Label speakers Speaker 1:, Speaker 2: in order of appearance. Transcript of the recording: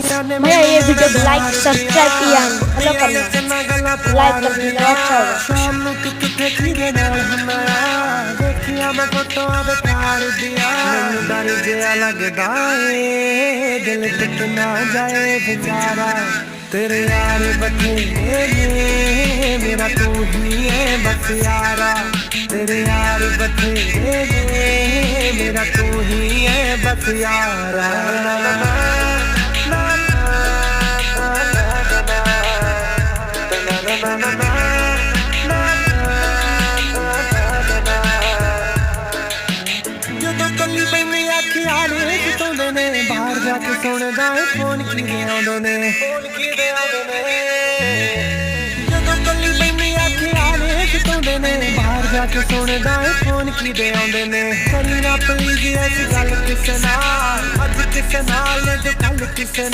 Speaker 1: भैया ये वीडियो को लाइक सब्सक्राइब किया फॉलो करना लाइक कर देना अच्छा होगा।
Speaker 2: शाम ਨੂੰ ਕਿੱਥੇ ਕਿਹਦੇ ਨਾਲ ਹੁੰਨਾ ਦੇਖਿਆ ਮੈਂ ਫੋਟੋਆਂ ਵਿਖਾਰ ਦਿਆ ਮੈਨੂੰ ਡਰ ਜਿਹਾ ਲੱਗਦਾ ਏ ਦਿਲ ਟੁੱਟ ਨਾ ਜਾਏ ਵਿਚਾਰਾ तेरे यार बथेरे ने मेरा तू ही है बस यारा तेरे यार बथेरे ने मेरा तू ही है बस यारा बाहर जाके सुनदा है फोन किदे आउंदे ने जदों कल्ली बैठी आखिया ने कितोंदे ने बाहर जाके सुनदा है फोन किदे आउंदे ने करी ना प्लीज ऐसी गल किसे नाल अज किसे नाल जो कल किसे